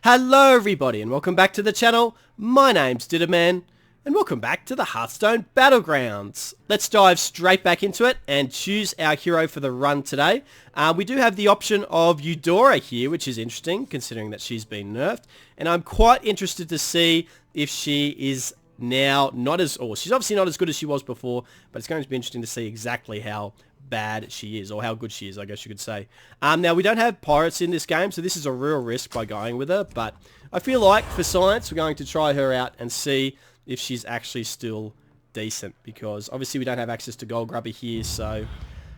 Hello everybody and welcome back to the channel. My name's Didaman and welcome back to the Hearthstone Battlegrounds. Let's dive straight back into it and choose our hero for the run today. We do have the option of Eudora here, which is interesting considering that she's been nerfed. And I'm quite interested to see if she is now not as, or she's obviously not as good as she was before, but it's going to be interesting to see exactly how bad she is, or how good she is, I guess you could say. Now, we don't have pirates in this game, so this is a real risk by going with her, but I feel like, for science, we're going to try her out and see if she's actually still decent, because obviously we don't have access to Gold Grubber here, so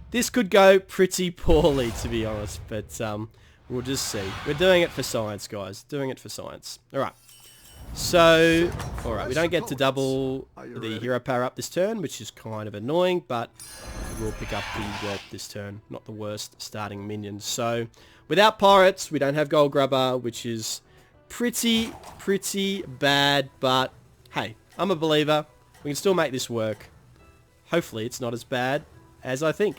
this could go pretty poorly, to be honest, but we'll just see. We're doing it for science, guys. Doing it for science. Alright. So, alright, we don't get to double the hero power up this turn, which is kind of annoying, but we'll pick up the whelp this turn. Not the worst starting minion. So, without pirates, we don't have Gold Grubber, which is pretty bad, but hey, I'm a believer. We can still make this work. Hopefully, it's not as bad as I think.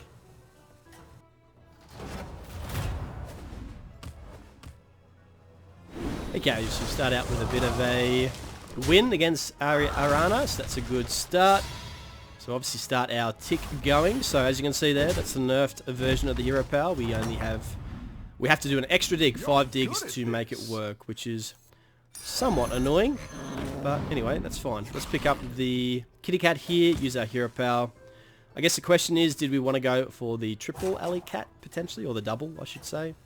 Okay, so we start out with a bit of a win against Arana, so that's a good start. So obviously start our tick going. So as you can see there, that's the nerfed version of the hero power. We have to do an extra dig, 5 digs to make it work, which is somewhat annoying. But anyway, that's fine. Let's pick up the kitty cat here, use our hero power. I guess the question is, did we want to go for the triple alley cat potentially, or the double, I should say?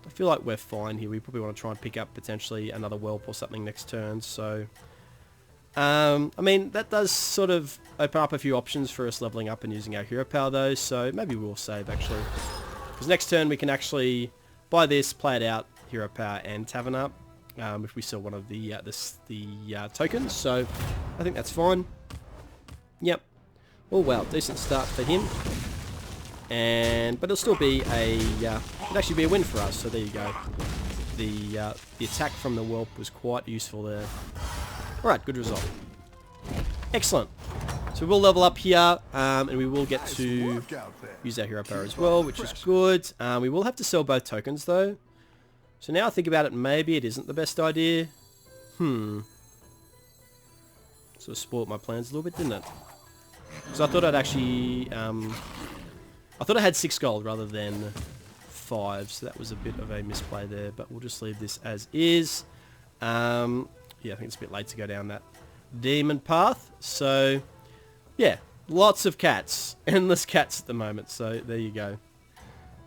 I feel like we're fine here. We probably want to try and pick up potentially another whelp or something next turn. So, I mean, that does sort of open up a few options for us leveling up and using our hero power though. So maybe we'll save actually. Because next turn we can actually buy this, play it out, hero power and tavern up. If we sell one of the tokens. So I think that's fine. Yep. Oh wow, decent start for him. But it'll still be it'd actually be a win for us. So there you go. The attack from the whelp was quite useful there. All right, good result. Excellent. So we'll level up here, and we will get to use our hero power as well, which is good. We will have to sell both tokens though. So now I think about it, maybe it isn't the best idea. Sort of spoiled my plans a little bit, didn't it? Because I thought I'd actually I thought I had 6 gold rather than 5, so that was a bit of a misplay there, but we'll just leave this as is. Yeah, I think it's a bit late to go down that demon path, so yeah, lots of cats, endless cats at the moment, so there you go.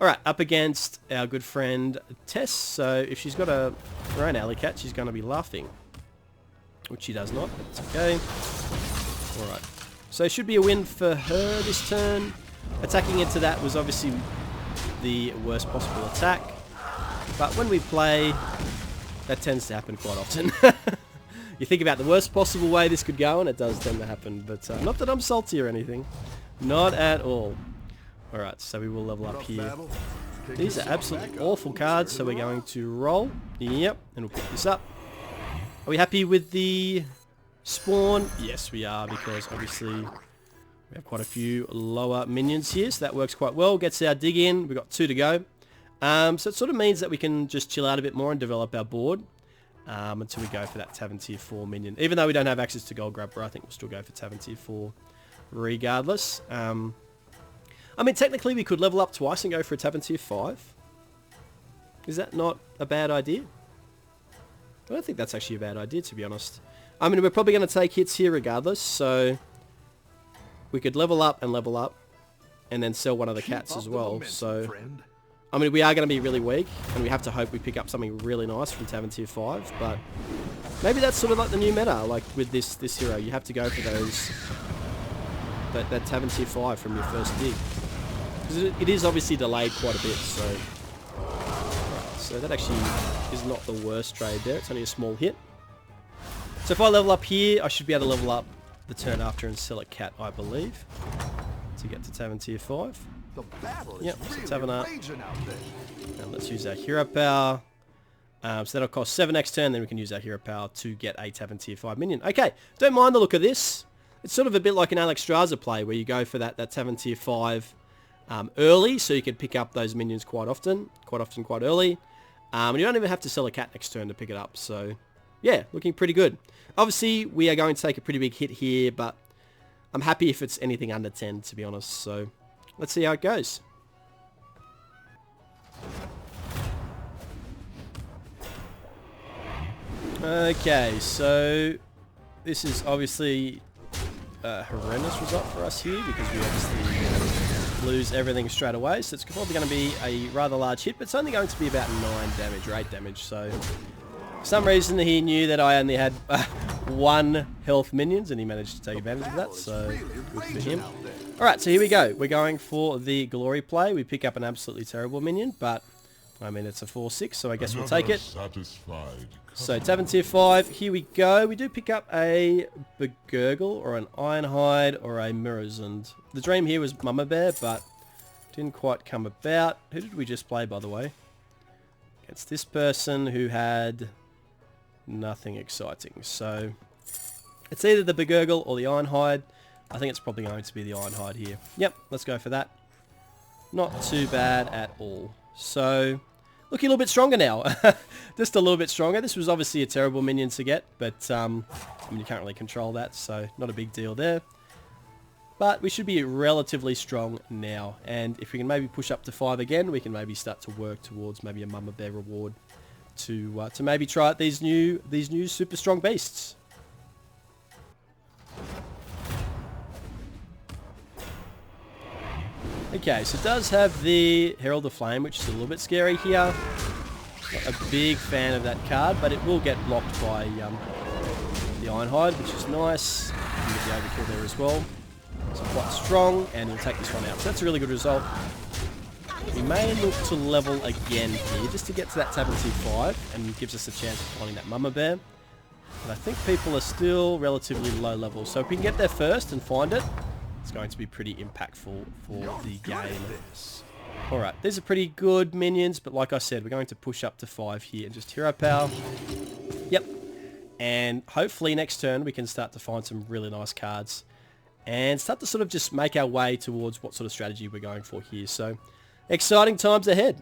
Alright, up against our good friend Tess, so if she's got her own alley cat, she's going to be laughing, which she does not, but it's okay. Alright, so it should be a win for her this turn. Attacking into that was obviously the worst possible attack, but when we play, that tends to happen quite often. You think about the worst possible way this could go, and it does tend to happen, but not that I'm salty or anything. Not at all. Alright, so we will level up here. These are absolutely awful cards, so we're going to roll. Yep, and we'll pick this up. Are we happy with the spawn? Yes, we are, because obviously we have quite a few lower minions here, so that works quite well. Gets our dig in. We've got 2 to go. So it sort of means that we can just chill out a bit more and develop our board until we go for that Tavern Tier 4 minion. Even though we don't have access to Gold Grubber, I think we'll still go for Tavern Tier 4 regardless. I mean, technically we could level up twice and go for a Tavern Tier 5. Is that not a bad idea? I don't think that's actually a bad idea, to be honest. I mean, we're probably going to take hits here regardless, so we could level up, and then sell one of the cats as well. So, I mean, we are going to be really weak, and we have to hope we pick up something really nice from Tavern Tier 5, but maybe that's sort of like the new meta, like with this hero. You have to go for those, that Tavern Tier 5 from your first dig. Because it is obviously delayed quite a bit, so... Right, so that actually is not the worst trade there. It's only a small hit. So if I level up here, I should be able to level up the turn after and sell a cat, I believe, to get to Tavern Tier 5. Yep, so Tavern up. And let's use our hero power. So that'll cost 7 next turn, then we can use our hero power to get a Tavern Tier 5 minion. Okay, don't mind the look of this. It's sort of a bit like an Alexstrasza play, where you go for that Tavern Tier 5 early, so you can pick up those minions quite often, quite early. And you don't even have to sell a cat next turn to pick it up. So, yeah, looking pretty good. Obviously, we are going to take a pretty big hit here, but I'm happy if it's anything under 10, to be honest. So, let's see how it goes. Okay, so this is obviously a horrendous result for us here because we obviously lose everything straight away. So it's probably going to be a rather large hit, but it's only going to be about 9 damage or 8 damage. So for some reason he knew that I only had 1 health minions and he managed to take advantage of that. So good for him. Alright, so here we go. We're going for the glory play. We pick up an absolutely terrible minion, but I mean, it's a 4/6, so I guess we'll take it. So, Tavern Tier 5, here we go. We do pick up a Begurgle, or an Ironhide, or a Mirror's. The dream here was Mama Bear, but didn't quite come about. Who did we just play, by the way? It's this person who had nothing exciting. So, it's either the Begurgle or the Ironhide. I think it's probably going to be the Ironhide here. Yep, let's go for that. Not too bad at all. So, looking a little bit stronger now. Just a little bit stronger. This was obviously a terrible minion to get, but I mean, you can't really control that, so not a big deal there. But we should be relatively strong now, and if we can maybe push up to 5 again, we can maybe start to work towards maybe a Mama Bear reward to maybe try out these new super strong beasts. Okay, so it does have the Herald of Flame, which is a little bit scary here. Not a big fan of that card, but it will get blocked by the Ironhide, which is nice. You can get the overkill there as well. So quite strong, and we'll take this one out. So that's a really good result. We may look to level again here, just to get to that Tavern Tier 5, and gives us a chance of finding that Mama Bear. But I think people are still relatively low level, so if we can get there first and find it, it's going to be pretty impactful for the game. Alright, these are pretty good minions, but like I said, we're going to push up to 5 here and just hero power. Yep. And hopefully next turn we can start to find some really nice cards and start to sort of just make our way towards what sort of strategy we're going for here. So, exciting times ahead.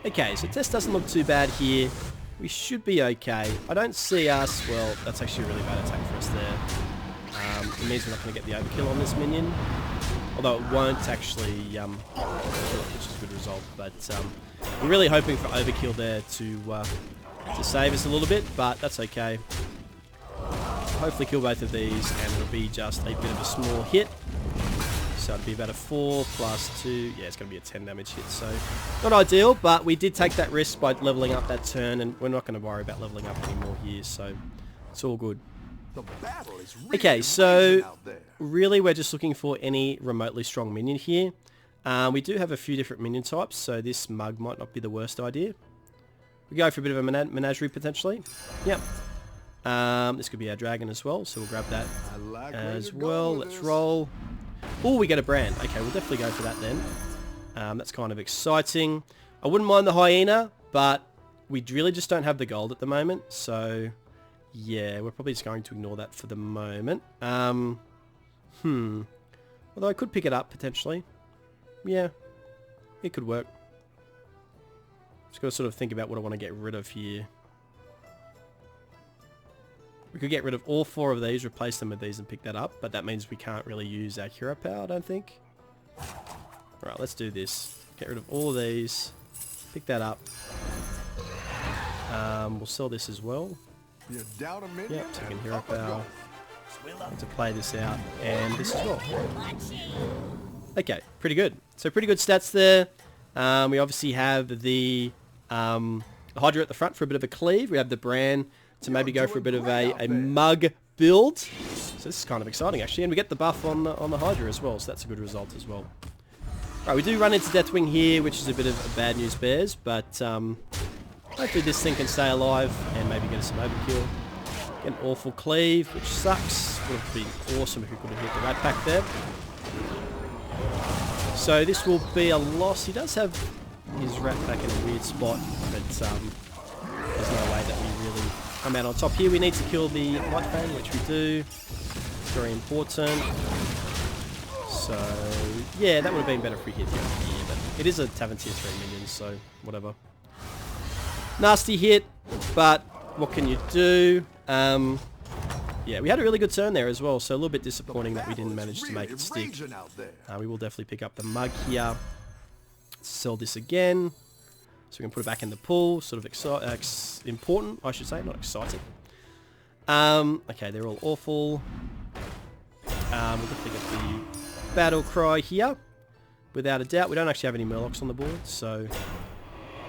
Okay, so test doesn't look too bad here. We should be okay. I don't see us... Well, that's actually a really bad attack for us there. It means we're not going to get the overkill on this minion. Although it won't actually kill it, which is a good result. But we're really hoping for overkill there to save us a little bit, but that's okay. Hopefully kill both of these, and it'll be just a bit of a small hit. So it'll be about a 4 plus 2. Yeah, it's going to be a 10 damage hit, so not ideal, but we did take that risk by leveling up that turn, and we're not going to worry about leveling up anymore here, so it's all good. Okay, so really we're just looking for any remotely strong minion here. We do have a few different minion types, so this mug might not be the worst idea. We go for a bit of a menagerie potentially. Yep. This could be our dragon as well, so we'll grab that as well. Let's roll. Oh, we get a brand. Okay, we'll definitely go for that then. That's kind of exciting. I wouldn't mind the hyena, but we really just don't have the gold at the moment, so yeah, we're probably just going to ignore that for the moment. Although I could pick it up potentially. Yeah, it could work. Just got to sort of think about what I want to get rid of here. We could get rid of all 4 of these, replace them with these and pick that up, but that means we can't really use our hero power, I don't think. Alright, let's do this. Get rid of all of these, pick that up. We'll sell this as well. Yep, taking hero power. To play this out, and this as well. Okay, pretty good. So pretty good stats there. We obviously have the Hydra at the front for a bit of a cleave. We have the Bran to maybe go for a bit of a mug build. So this is kind of exciting actually, and we get the buff on the Hydra as well, so that's a good result as well. Alright, we do run into Deathwing here, which is a bit of bad news bears, but hopefully this thing can stay alive and maybe get us some overkill. Get an awful cleave, which sucks. Would have been awesome if we could have hit the Rat Pack there. So this will be a loss. He does have his Rat Pack in a weird spot, but there's no way that we really come out on top here. We need to kill the Light Fang, which we do. Very important. So, yeah, that would have been better if we hit the other here, but it is a Tavern Tier 3 minion, so whatever. Nasty hit, but what can you do? Yeah, we had a really good turn there as well, so a little bit disappointing that we didn't manage to make it stick. We will definitely pick up the mug here. Sell this again, so we can put it back in the pool. Sort of important, I should say, not exciting. Okay, they're all awful. We'll definitely get the battle cry here, without a doubt. We don't actually have any Murlocs on the board, so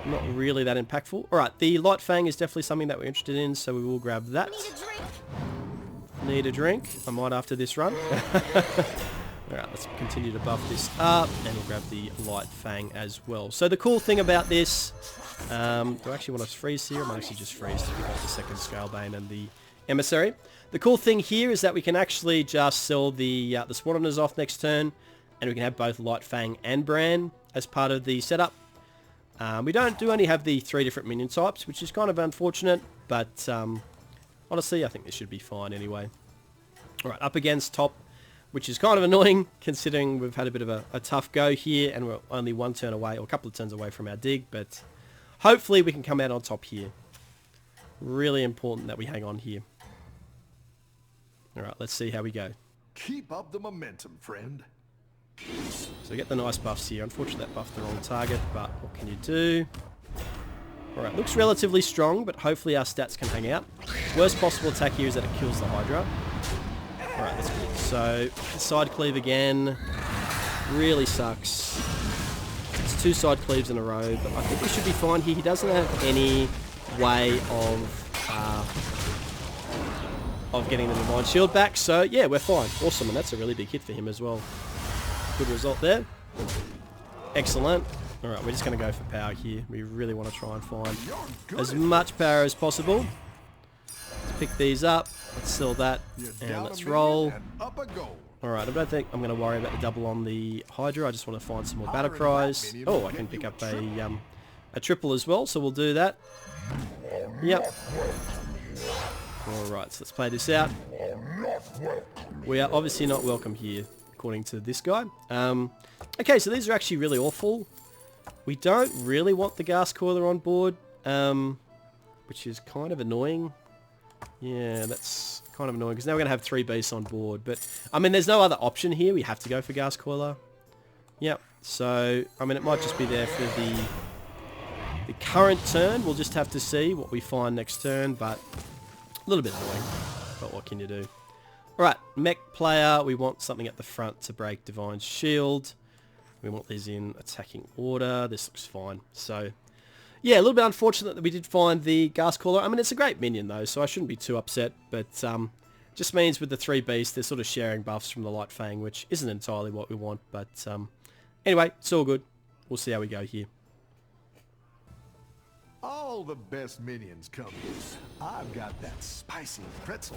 not really that impactful. Alright, the Light Fang is definitely something that we're interested in, so we will grab that. Need a drink. I might after this run. Alright, let's continue to buff this up, and we'll grab the Light Fang as well. So the cool thing about this, do I actually want to freeze here? I might actually just freeze to pick up the second Scalebane and the Emissary. The cool thing here is that we can actually just sell the Spawners off next turn, and we can have both Light Fang and Bran as part of the setup. We do only have the 3 different minion types, which is kind of unfortunate, but honestly, I think this should be fine anyway. Alright, up against top, which is kind of annoying, considering we've had a bit of a tough go here, and we're only one turn away, or a couple of turns away from our dig, but hopefully we can come out on top here. Really important that we hang on here. Alright, let's see how we go. Keep up the momentum, friend. So we get the nice buffs here. Unfortunately, that buffed the wrong target, but what can you do? Alright, looks relatively strong, but hopefully our stats can hang out. Worst possible attack here is that it kills the Hydra. Alright, that's good. So, side cleave again. Really sucks. It's 2 side cleaves in a row, but I think we should be fine here. He doesn't have any way of getting the Divine Shield back, so yeah, we're fine. Awesome, and that's a really big hit for him as well. Good result there. Excellent. Alright, we're just going to go for power here. We really want to try and find as much power as possible. Let's pick these up. Let's sell that. And let's roll. Alright, I don't think I'm going to worry about the double on the Hydra. I just want to find some more battle cries. Oh, I can pick up a triple as well, so we'll do that. Yep. Alright, so let's play this out. We are obviously not welcome here, according to this guy. Okay, so these are actually really awful. We don't really want the Gas Coiler on board, which is kind of annoying. Yeah, that's kind of annoying, because now we're going to have 3 beasts on board. But, I mean, there's no other option here. We have to go for Gas Coiler. Yep, so, I mean, it might just be there for the current turn. We'll just have to see what we find next turn, but a little bit annoying. But what can you do? Alright, mech player. We want something at the front to break Divine Shield. We want these in attacking order. This looks fine. So, yeah, a little bit unfortunate that we did find the Gas Caller. I mean, it's a great minion, though, so I shouldn't be too upset. But just means with the 3 beasts, they're sort of sharing buffs from the Light Fang, which isn't entirely what we want. But anyway, it's all good. We'll see how we go here. All the best minions come here. I've got that spicy pretzel.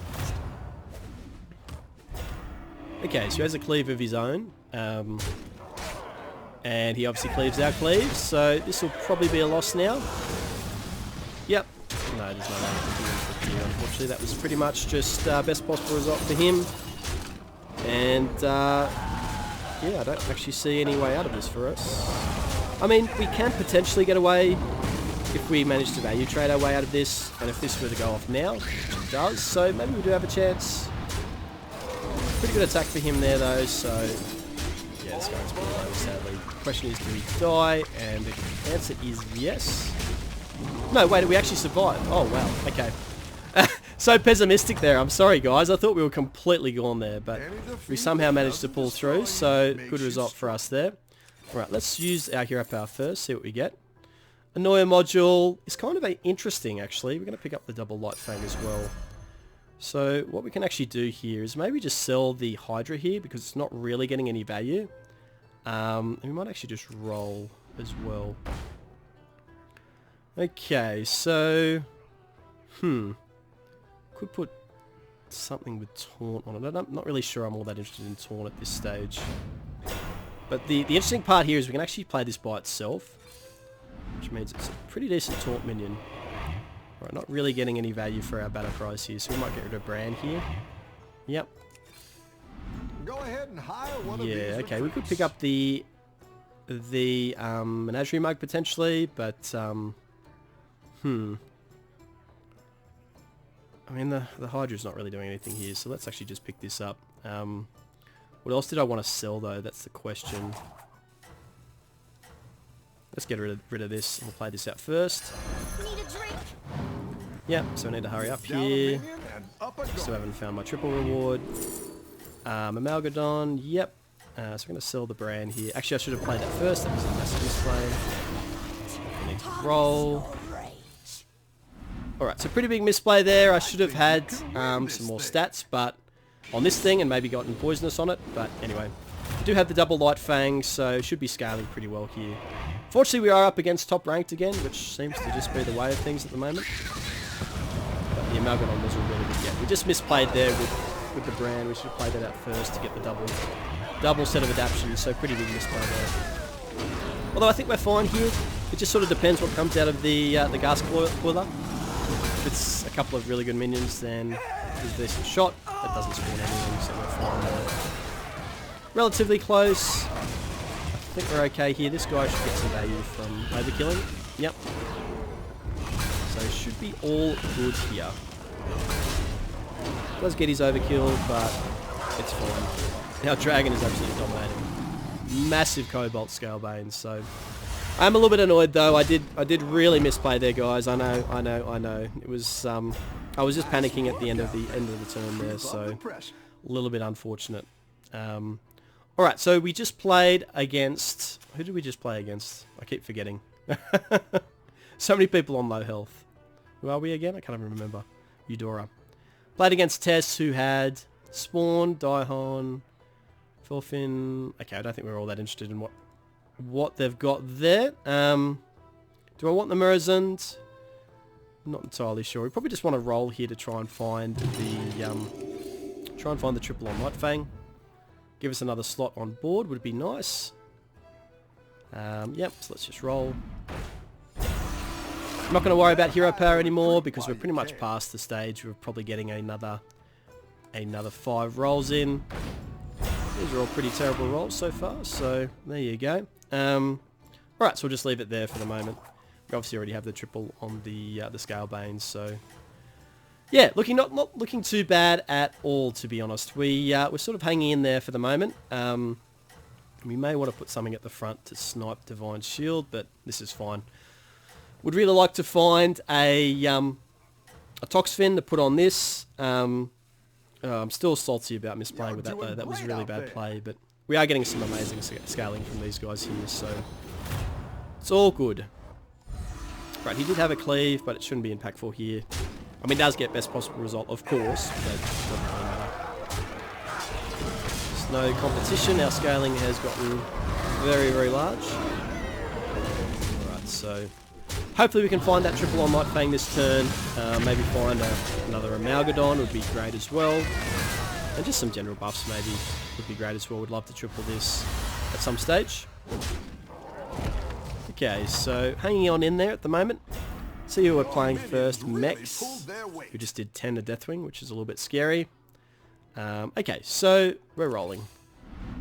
Okay, so he has a cleave of his own. And he obviously cleaves our cleaves, so this will probably be a loss now. Yep. No, there's no way we can do anything here, unfortunately. That was pretty much just best possible result for him. And, yeah, I don't actually see any way out of this for us. I mean, we can potentially get away if we manage to value trade our way out of this, and if this were to go off now, which it does, so maybe we do have a chance. Pretty good attack for him there, though, so yeah, this guy's pretty low, sadly. The question is, do we die? And the answer is yes. No, wait, we actually survived. Oh, wow, okay. So pessimistic there. I'm sorry, guys. I thought we were completely gone there, but we somehow managed to pull through, so good result for us there. Right, let's use our hero power first, see what we get. Annoyer module is kind of interesting, actually. We're going to pick up the double Light Fang as well. So what we can actually do here is maybe just sell the Hydra here, because it's not really getting any value. And we might actually just roll as well. Okay, so could put something with Taunt on it. I'm not really sure I'm all that interested in Taunt at this stage. But the interesting part here is we can actually play this by itself, which means it's a pretty decent Taunt minion. Right, not really getting any value for our battle cries here, so we might get rid of Bran here. Yep. Go ahead and hire one of Yeah, these okay, we could recruits. pick up the menagerie mug potentially, but I mean the Hydra's not really doing anything here, so let's actually just pick this up. What else did I want to sell though? That's the question. Let's get rid of this and we'll play this out first. Need a drink? Yep, so I need to hurry up Down a here. minion and up a Still goal. haven't found my triple reward. Amalgadon, yep. So we're going to sell the brand here. Actually, I should have played that first. That was a massive misplay. I need to roll. Alright, so pretty big misplay there. I should have had some more stats, but on this thing, and maybe gotten poisonous on it. But anyway, we do have the double light fang, so should be scaling pretty well here. Fortunately, we are up against top ranked again, which seems to just be the way of things at the moment. But the Amalgadon was a really good get. We just misplayed there with the brand. We should have played that out first to get the double set of adaptions, so pretty big misplay there. Although I think we're fine here. It just sort of depends what comes out of the gas boiler. If it's a couple of really good minions, then it's a decent shot. That doesn't spawn anything, so we're fine there. Relatively close. I think we're okay here. This guy should get some value from overkilling. Yep. So should be all good here. Does get his overkill, but it's fine. Our dragon is absolutely dominating. Massive Cobalt Scalebane, so I'm a little bit annoyed though. I did really misplay there, guys. I know. It was I was just panicking at the end of the turn there, so a little bit unfortunate. Alright, so we just played against... Who did we just play against? I keep forgetting. So many people on low health. Who are we again? I can't even remember. Eudora. Played against Tess, who had Spawn, Daihon, Felfin... Okay, I don't think we're all that interested in what they've got there. Do I want the Murazond? Not entirely sure. We probably just want to roll here to try and find the triple on Light Fang. Give us another slot on board would be nice. Yep, so let's just roll. I'm not going to worry about hero power anymore because we're pretty much past the stage. We're probably getting another 5 rolls in. These are all pretty terrible rolls so far, so there you go. Alright, so we'll just leave it there for the moment. We obviously already have the triple on the Scalebanes, so... Yeah, not looking too bad at all, to be honest. We're sort of hanging in there for the moment. We may want to put something at the front to snipe Divine Shield, but this is fine. Would really like to find a Toxfin to put on this. I'm still salty about misplaying with that though. That was a really bad play, but we are getting some amazing scaling from these guys here, so it's all good. Right, he did have a cleave, but it shouldn't be impactful here. I mean, it does get best possible result, of course, but it doesn't really matter. There's no competition. Our scaling has gotten very, very large. Alright, so hopefully we can find that triple on Light Fang this turn. Maybe find another Amalgadon would be great as well. And just some general buffs maybe would be great as well. Would love to triple this at some stage. Okay, so hanging on in there at the moment. See who we're playing first. Mex, who just did 10 to Deathwing, which is a little bit scary. Okay, so we're rolling.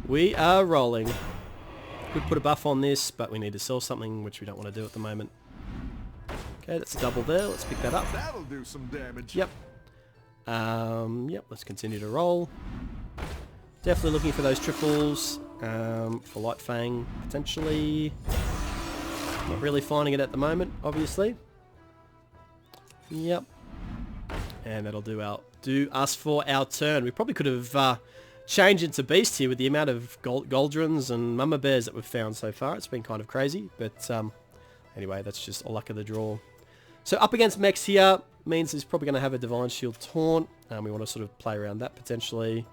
We are rolling. Could put a buff on this, but we need to sell something, which we don't want to do at the moment. Okay, that's a double there. Let's pick that up. That'll do some damage. Yep. Yep, let's continue to roll. Definitely looking for those triples. For Light Fang, potentially. Not really finding it at the moment, obviously. Yep. And that'll do us for our turn. We probably could have changed into Beast here with the amount of Goldrons and Mama Bears that we've found so far. It's been kind of crazy, but anyway, that's just a luck of the draw. So up against Mex here means he's probably going to have a Divine Shield Taunt. We want to sort of play around that potentially.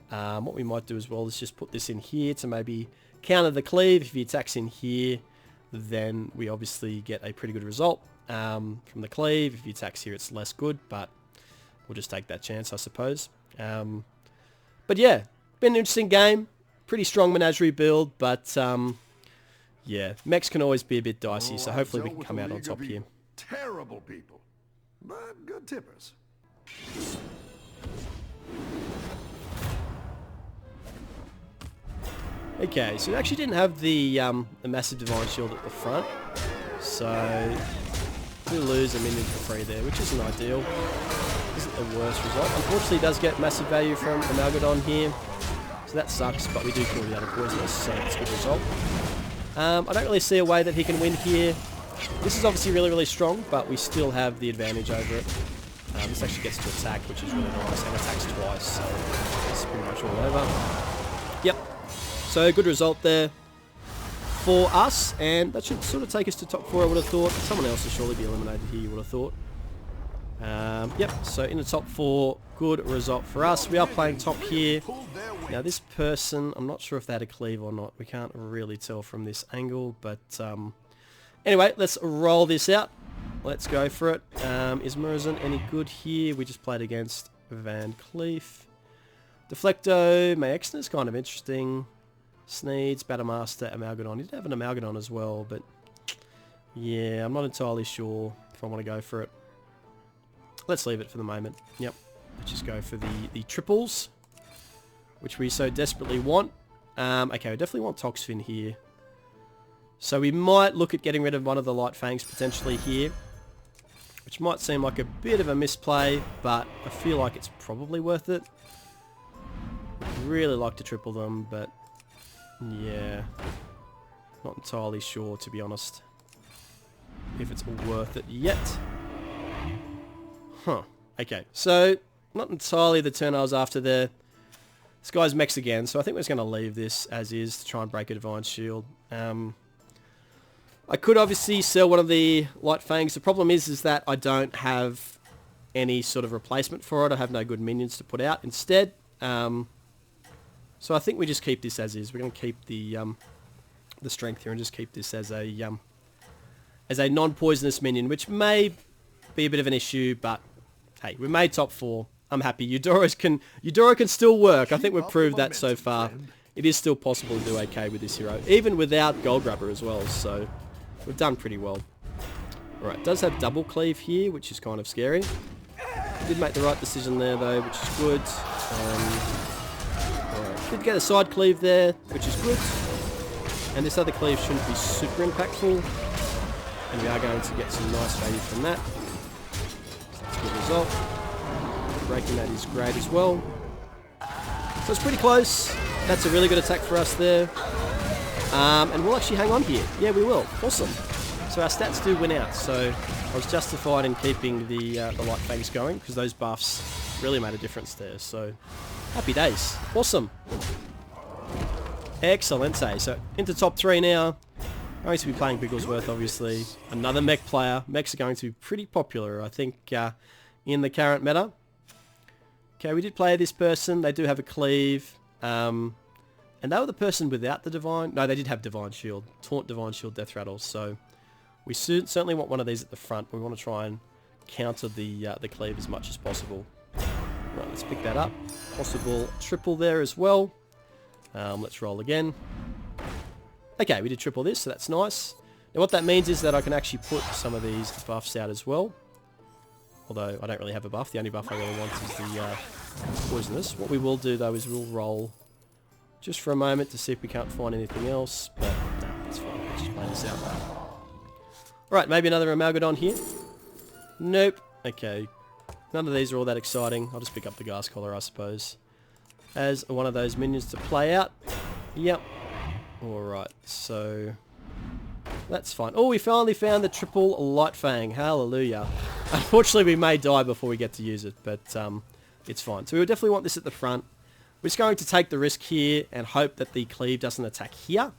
What we might do as well is just put this in here to maybe counter the cleave. If he attacks in here, then we obviously get a pretty good result from the cleave. If he attacks here, it's less good, but we'll just take that chance, I suppose. But yeah, been an interesting game. Pretty strong Menagerie build, but yeah, Mex can always be a bit dicey, so hopefully we can come out on top here. Terrible people, but good tippers. Okay, so it actually didn't have the massive Divine Shield at the front. So we lose a minion for free there, which isn't ideal. Isn't the worst result. Unfortunately, it does get massive value from Amalgadon here. So that sucks, but we do kill the other poisonous, so it's a good result. I don't really see a way that he can win here. This is obviously really, really strong, but we still have the advantage over it. This actually gets to attack, which is really nice, and attacks twice, so it's pretty much all over. Yep. So good result there for us, and that should sort of take us to top 4, I would have thought. Someone else will surely be eliminated here, you would have thought. Yep, so in the top 4, good result for us. We are playing top here. Now this person, I'm not sure if they had a cleave or not. We can't really tell from this angle, but anyway, let's roll this out. Let's go for it. Is Murazin any good here? We just played against Van Cleef. Deflecto, Mayexner is kind of interesting. Sneeds, Battlemaster, Amalgadon. He did have an Amalgadon as well, but yeah, I'm not entirely sure if I want to go for it. Let's leave it for the moment. Yep. Let's just go for the triples, which we so desperately want. Okay, we definitely want Toxfin here. So we might look at getting rid of one of the Light Fangs potentially here, which might seem like a bit of a misplay, but I feel like it's probably worth it. I'd really like to triple them, but yeah, not entirely sure, to be honest, if it's worth it yet. Huh. Okay, so not entirely the turn I was after there. This guy's mechs again, so I think we're just going to leave this as is to try and break a Divine Shield. I could obviously sell one of the Light Fangs. The problem is that I don't have any sort of replacement for it. I have no good minions to put out instead. So I think we just keep this as is. We're going to keep the strength here and just keep this as a non-poisonous minion, which may be a bit of an issue, but hey, we made top 4. I'm happy. Eudora can still work. I think we've proved that so far. It is still possible to do okay with this hero, even without Gold Grabber as well, so we've done pretty well. Alright, it does have double cleave here, which is kind of scary. Did make the right decision there though, which is good. Alright, did get a side cleave there, which is good. And this other cleave shouldn't be super impactful. And we are going to get some nice value from that. So that's a good result. Breaking that is great as well. So it's pretty close. That's a really good attack for us there. And we'll actually hang on here. Yeah, we will. Awesome. So our stats do win out. So I was justified in keeping the Light Fangs going because those buffs really made a difference there. So happy days. Awesome. Excellent. So into top 3 now. Going to be playing Bigglesworth, obviously. Another mech player. Mechs are going to be pretty popular, I think, in the current meta. Okay, we did play this person. They do have a cleave. And they were the person without the Divine... No, they did have Divine Shield. Taunt, Divine Shield, Death Rattle. So we certainly want one of these at the front. We want to try and counter the cleave as much as possible. Right, let's pick that up. Possible triple there as well. Let's roll again. Okay, we did triple this, so that's nice. Now what that means is that I can actually put some of these buffs out as well. Although I don't really have a buff. The only buff I really want is the poisonous. What we will do though is we'll roll just for a moment to see if we can't find anything else. But no, that's fine. Let's just play this out. Alright, maybe another Amalgadon here. Nope. Okay. None of these are all that exciting. I'll just pick up the Gas Collar, I suppose, as one of those minions to play out. Yep. Alright, so that's fine. Oh, we finally found the triple Light Fang. Hallelujah. Unfortunately, we may die before we get to use it, but it's fine. So we will definitely want this at the front. We're just going to take the risk here and hope that the cleave doesn't attack here.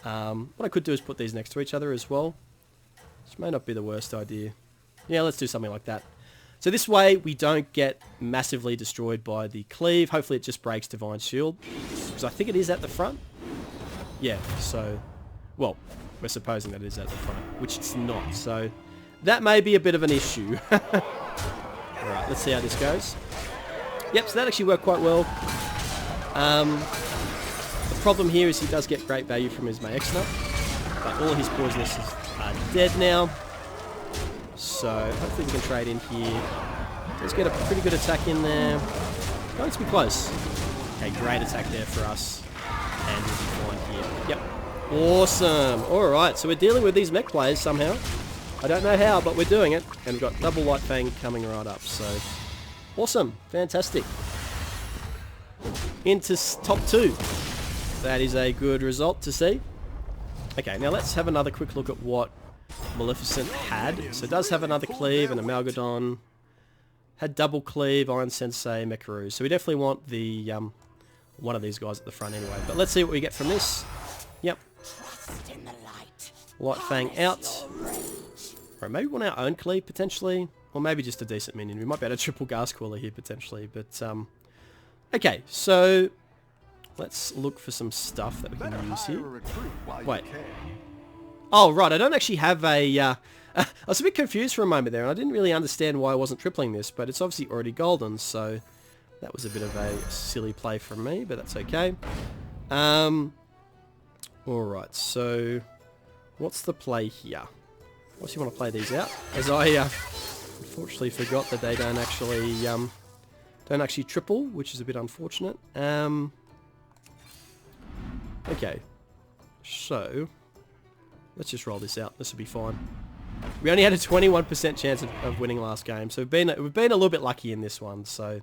What I could do is put these next to each other as well, which may not be the worst idea. Yeah, let's do something like that. So this way, we don't get massively destroyed by the cleave. Hopefully, it just breaks Divine Shield, because I think it is at the front. Yeah, so, well, we're supposing that it is at the front, which it's not. So that may be a bit of an issue. Alright, let's see how this goes. Yep, so that actually worked quite well. The problem here is he does get great value from his Mayexner, but all his poisonouses are dead now. So hopefully we can trade in here. Let's get a pretty good attack in there. Going to be close. Okay, great attack there for us. And we'll be fine here. Yep. Awesome. Alright, so we're dealing with these mech players somehow. I don't know how, but we're doing it. And we've got double Light Fang coming right up, so... Awesome. Fantastic. Into top 2. That is a good result to see. Okay, now let's have another quick look at what Maleficent had. So it does have another cleave, and a Malgadon. Had double cleave, Iron Sensei, Mekaru. So we definitely want the one of these guys at the front anyway. But let's see what we get from this. Yep. Light Fang out. Or maybe we want our own cleave potentially. Or maybe just a decent minion. We might be able to triple Gas Cooler here potentially. But okay, so let's look for some stuff that we can use here. Wait. Oh, right, I don't actually have a... I was a bit confused for a moment there, and I didn't really understand why I wasn't tripling this, but it's obviously already golden, so that was a bit of a silly play from me, but that's okay. Alright, so what's the play here? What's you want to play these out? As I unfortunately forgot that they don't actually triple, which is a bit unfortunate. Okay, so let's just roll this out. This will be fine. We only had a 21% chance of winning last game, so we've been a little bit lucky in this one. So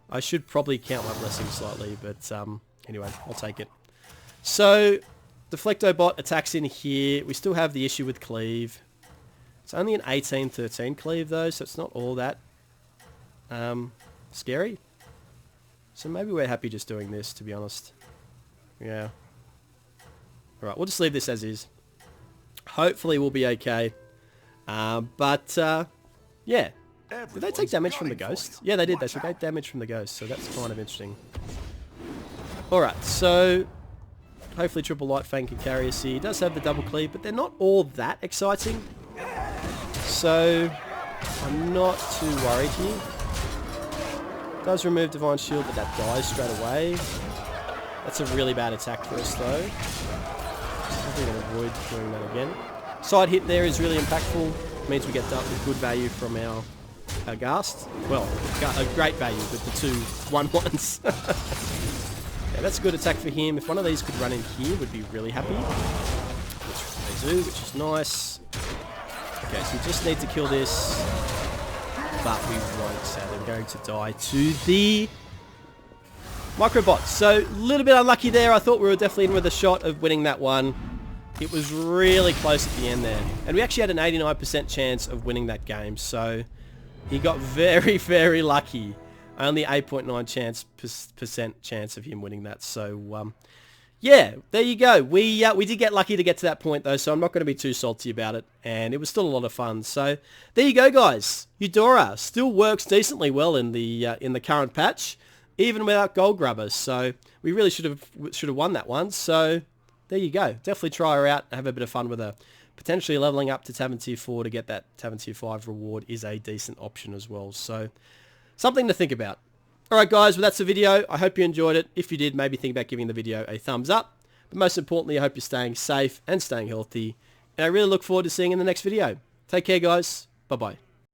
I should probably count my blessings slightly, but anyway, I'll take it. So Deflectobot attacks in here. We still have the issue with cleave. It's only an 18-13 cleave though, so it's not all that scary. So maybe we're happy just doing this, to be honest. Yeah. Alright, we'll just leave this as is. Hopefully we'll be okay. Yeah. Did they take damage from the ghost? Yeah, they did. They took 8 damage from the ghost, so that's kind of interesting. Alright, so hopefully Triple Light Fang can carry us here. He does have the double cleave, but they're not all that exciting. So I'm not too worried here. Does remove Divine Shield, but that dies straight away. That's a really bad attack for us though. Probably going to avoid doing that again. Side hit there is really impactful. Means we get good value from our Ghast. Well, a great value with the 2 1/1s. Yeah, that's a good attack for him. If one of these could run in here, we'd be really happy. Which they do, which is nice. Okay, so we just need to kill this. But we won't, sadly. We're going to die to the Microbots. So, a little bit unlucky there. I thought we were definitely in with a shot of winning that one. It was really close at the end there. And we actually had an 89% chance of winning that game. So, he got very, very lucky. Only 8.9% chance of him winning that. So, yeah, there you go. We did get lucky to get to that point, though, so I'm not going to be too salty about it. And it was still a lot of fun. So, there you go, guys. Eudora still works decently well in the current patch, even without gold grubbers. So, we really should have won that one. So, there you go. Definitely try her out and have a bit of fun with her. Potentially leveling up to Tavern Tier 4 to get that Tavern Tier 5 reward is a decent option as well. So, something to think about. Alright guys, well that's the video. I hope you enjoyed it. If you did, maybe think about giving the video a thumbs up. But most importantly, I hope you're staying safe and staying healthy. And I really look forward to seeing you in the next video. Take care guys. Bye bye.